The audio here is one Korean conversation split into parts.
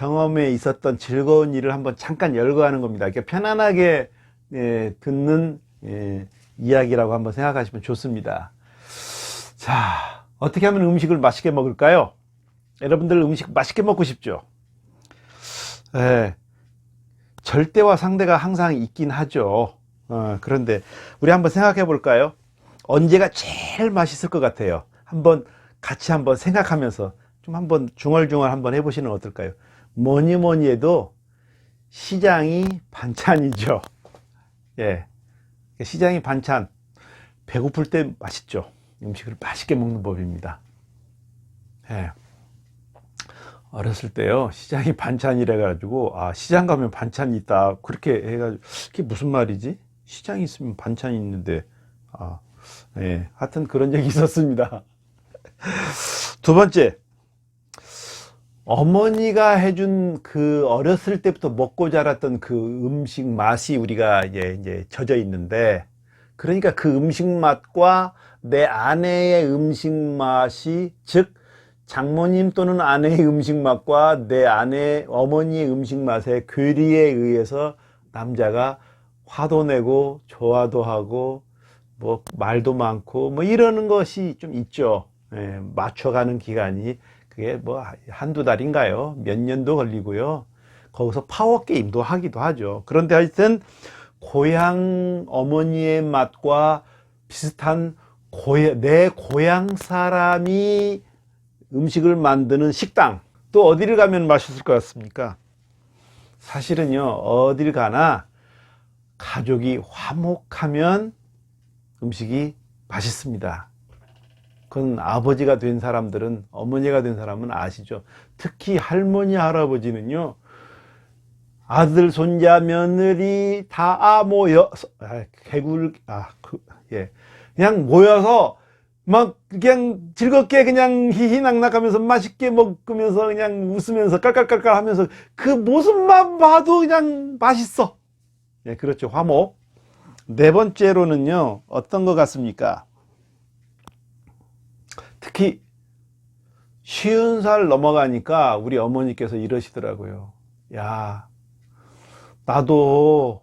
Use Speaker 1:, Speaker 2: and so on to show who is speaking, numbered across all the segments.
Speaker 1: 경험에 있었던 즐거운 일을 한번 잠깐 열거하는 겁니다. 이렇게 편안하게 듣는 이야기라고 한번 생각하시면 좋습니다. 자, 어떻게 하면 음식을 맛있게 먹을까요? 여러분들 음식 맛있게 먹고 싶죠? 절대와 상대가 항상 있긴 하죠. 그런데 우리 한번 생각해 볼까요? 언제가 제일 맛있을 것 같아요? 같이 한번 생각하면서 좀 한번 중얼중얼 한번 해보시는 어떨까요? 뭐니 해도 시장이 반찬이죠. 시장이 반찬. 배고플 때 맛있죠. 음식을 맛있게 먹는 법입니다. 어렸을 때요, 시장이 반찬이래 가지고, 시장 가면 반찬이 있다, 그렇게 해가지고, 그게 무슨 말이지? 시장이 있으면 반찬이 있는데, 하여튼 그런 적이 있었습니다. 두 번째, 어머니가 해준 그 어렸을 때부터 먹고 자랐던 그 음식 맛이 우리가 이제 젖어 있는데, 그러니까 그 음식 맛과 내 아내의 음식 맛이, 즉 장모님 또는 아내의 음식 맛과 내 아내 어머니의 음식 맛의 괴리에 의해서 남자가 화도 내고 좋아도 하고 뭐 말도 많고 뭐 이러는 것이 좀 있죠. 맞춰가는 기간이 그게 뭐 한두 달인가요? 몇 년도 걸리고요. 거기서 파워 게임도 하기도 하죠. 그런데 하여튼 고향 어머니의 맛과 비슷한 내 고향 사람이 음식을 만드는 식당, 또 어디를 가면 맛있을 것 같습니까? 사실은요, 어딜 가나 가족이 화목하면 음식이 맛있습니다. 그건 아버지가 된 사람들은, 어머니가 된 사람은 아시죠? 특히 할머니, 할아버지는요, 아들, 손자, 며느리 다 모여, 그냥 모여서 막 그냥 즐겁게 그냥 희희낙낙하면서 맛있게 먹으면서 그냥 웃으면서 깔깔깔깔 하면서 그 모습만 봐도 그냥 맛있어. 그렇죠. 화목. 네 번째로는요, 어떤 것 같습니까? 특히 50살 넘어가니까 우리 어머니께서 이러시더라고요. 야, 나도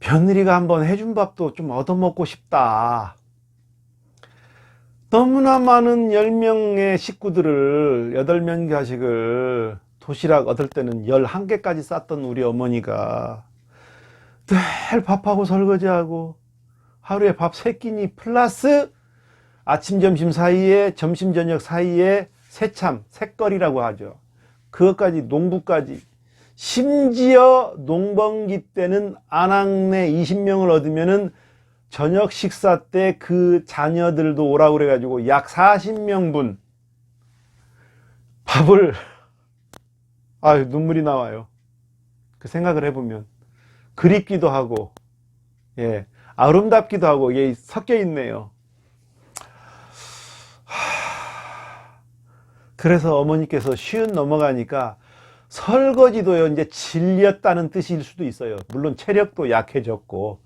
Speaker 1: 며느리가 한번 해준 밥도 좀 얻어먹고 싶다. 너무나 많은 10명의 식구들을, 8명 자식을 도시락 얻을 때는 11개까지 쌌던 우리 어머니가 늘 밥하고 설거지하고 하루에 밥 3끼니 플러스 아침 점심 사이에, 점심 저녁 사이에 새참, 새거리라고 하죠. 그것까지, 농부까지, 심지어 농번기 때는 아낙네 20명을 얻으면은 저녁 식사 때 그 자녀들도 오라고 그래가지고 약 40명분 밥을, 눈물이 나와요. 그 생각을 해보면 그립기도 하고, 아름답기도 하고, 이게 섞여 있네요. 그래서 어머니께서 50 넘어가니까 설거지도요, 이제 질렸다는 뜻일 수도 있어요. 물론 체력도 약해졌고,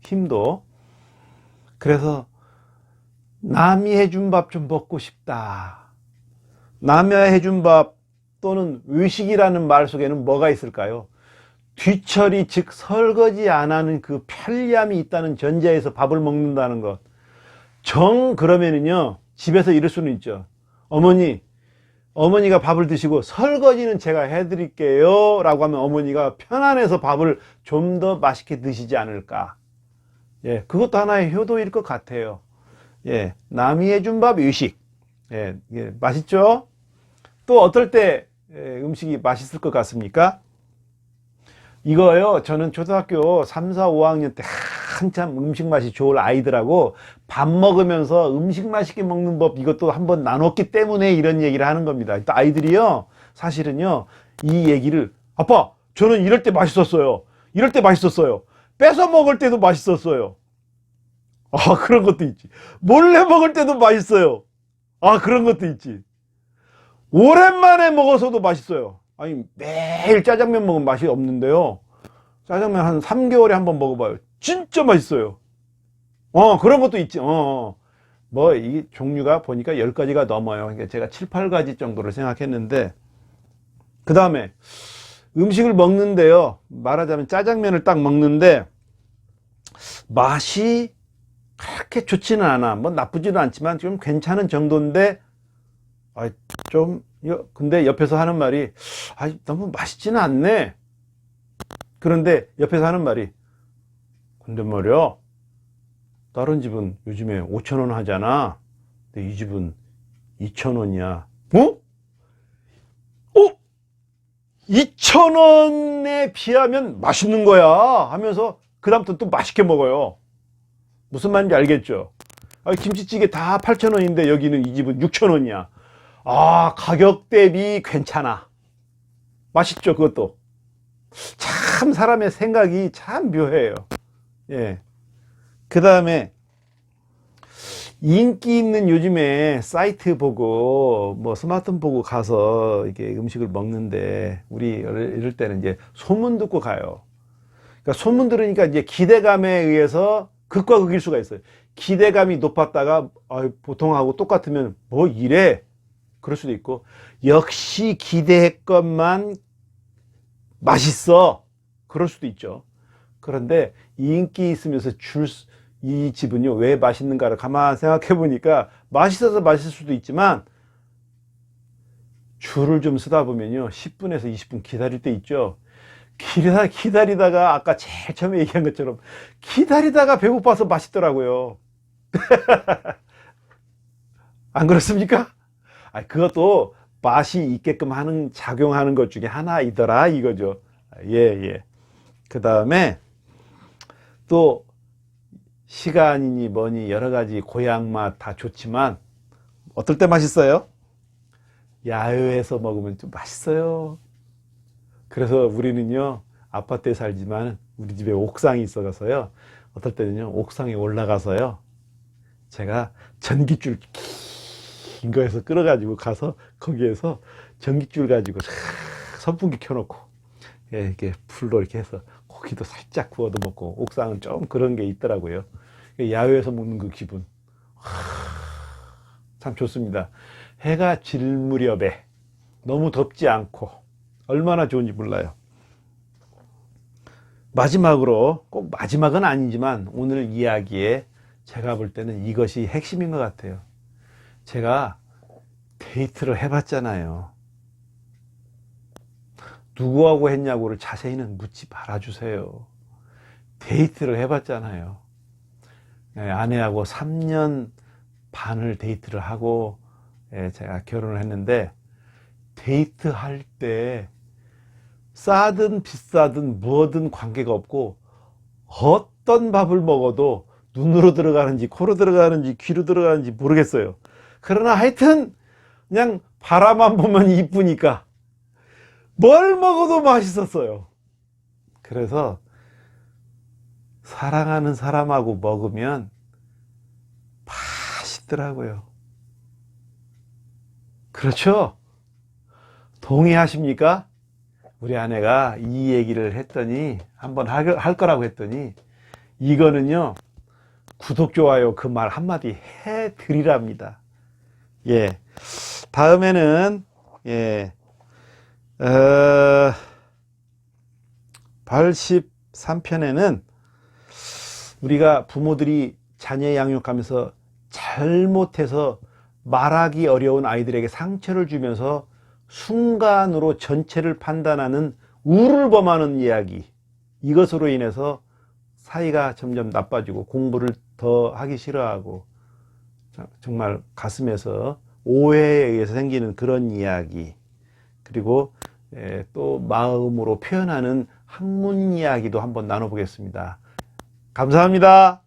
Speaker 1: 힘도. 그래서 남이 해준 밥 좀 먹고 싶다. 남이 해준 밥 또는 외식이라는 말 속에는 뭐가 있을까요? 뒤처리, 즉 설거지 안 하는 그 편리함이 있다는 전제에서 밥을 먹는다는 것. 그러면은요, 집에서 이럴 수는 있죠. 어머니가 밥을 드시고 설거지는 제가 해드릴게요 라고 하면 어머니가 편안해서 밥을 좀 더 맛있게 드시지 않을까. 그것도 하나의 효도일 것 같아요. 남이 해준 밥 외식. 맛있죠? 또 어떨 때 음식이 맛있을 것 같습니까? 이거요, 저는 초등학교 3, 4, 5학년 때 한참 음식 맛이 좋을 아이들하고 밥 먹으면서 음식 맛있게 먹는 법, 이것도 한번 나눴기 때문에 이런 얘기를 하는 겁니다. 또 아이들이요, 사실은요, 이 얘기를, 아빠, 저는 이럴 때 맛있었어요. 이럴 때 맛있었어요. 뺏어 먹을 때도 맛있었어요. 그런 것도 있지. 몰래 먹을 때도 맛있어요. 그런 것도 있지. 오랜만에 먹어서도 맛있어요. 아니, 매일 짜장면 먹으면 맛이 없는데요, 짜장면 한 3개월에 한번 먹어봐요. 진짜 맛있어요. 그런 것도 있지. 뭐 이 종류가 보니까 10가지가 넘어요. 그러니까 제가 7, 8가지 정도를 생각했는데, 그 다음에 음식을 먹는데요, 말하자면 짜장면을 딱 먹는데 맛이 그렇게 좋지는 않아. 뭐 나쁘지도 않지만 좀 괜찮은 정도인데, 근데 옆에서 하는 말이, 너무 맛있지는 않네. 그런데 옆에서 하는 말이, 근데 말이야, 다른 집은 요즘에 5,000원 하잖아. 근데 이 집은 2,000원이야. 어? 2,000원에 비하면 맛있는 거야 하면서 그다음부터 또 맛있게 먹어요. 무슨 말인지 알겠죠? 김치찌개 다 8,000원인데 여기는 이 집은 6,000원이야. 가격 대비 괜찮아. 맛있죠, 그것도. 참 사람의 생각이 참 묘해요. 예. 그 다음에 인기 있는 요즘에 사이트 보고 뭐 스마트폰 보고 가서 이게 음식을 먹는데, 우리 이럴 때는 이제 소문 듣고 가요. 그러니까 소문 들으니까 이제 기대감에 의해서 극과 극일 수가 있어요. 기대감이 높았다가 보통하고 똑같으면 뭐 이래, 그럴 수도 있고, 역시 기대했건만 맛있어, 그럴 수도 있죠. 그런데 인기 있으면서 이 집은요 왜 맛있는가를 가만 생각해 보니까, 맛있어서 맛있을 수도 있지만 줄을 좀 쓰다 보면요 10분에서 20분 기다릴 때 있죠. 기다리다가 아까 제일 처음에 얘기한 것처럼 기다리다가 배고파서 맛있더라고요. 안 그렇습니까? 그것도 맛이 있게끔 하는, 작용하는 것 중에 하나이더라 이거죠. 예. 그 다음에 또 시간이니 뭐니 여러 가지 고향 맛 다 좋지만, 어떨 때 맛있어요? 야외에서 먹으면 좀 맛있어요. 그래서 우리는요 아파트에 살지만 우리 집에 옥상이 있어서요, 어떨 때는요 옥상에 올라가서요, 제가 전깃줄 긴 거에서 끌어가지고 가서 거기에서 전깃줄 가지고 선풍기 켜놓고, 이렇게 불로 이렇게 해서 고기도 살짝 구워도 먹고, 옥상은 좀 그런 게 있더라고요. 야외에서 먹는 그 기분 참 좋습니다. 해가 질 무렵에 너무 덥지 않고 얼마나 좋은지 몰라요. 마지막으로, 꼭 마지막은 아니지만 오늘 이야기에 제가 볼 때는 이것이 핵심인 것 같아요. 제가 데이트를 해봤잖아요. 누구하고 했냐고를 자세히는 묻지 말아주세요. 데이트를 해봤잖아요. 아내하고 3년 반을 데이트를 하고 제가 결혼을 했는데, 데이트할 때 싸든 비싸든 뭐든 관계가 없고, 어떤 밥을 먹어도 눈으로 들어가는지 코로 들어가는지 귀로 들어가는지 모르겠어요. 그러나 하여튼 그냥 바라만 보면 이쁘니까 뭘 먹어도 맛있었어요. 그래서 사랑하는 사람하고 먹으면 맛있더라고요. 그렇죠? 동의하십니까? 우리 아내가 이 얘기를 했더니, 한번 할 거라고 했더니, 이거는요 구독, 좋아요 그 말 한마디 해드리랍니다. 예. 다음에는 83편에는 우리가 부모들이 자녀 양육하면서 잘못해서 말하기 어려운 아이들에게 상처를 주면서 순간으로 전체를 판단하는 우를 범하는 이야기, 이것으로 인해서 사이가 점점 나빠지고 공부를 더 하기 싫어하고, 정말 가슴에서 오해에 의해서 생기는 그런 이야기, 그리고 또 마음으로 표현하는 학문 이야기도 한번 나눠보겠습니다. 감사합니다.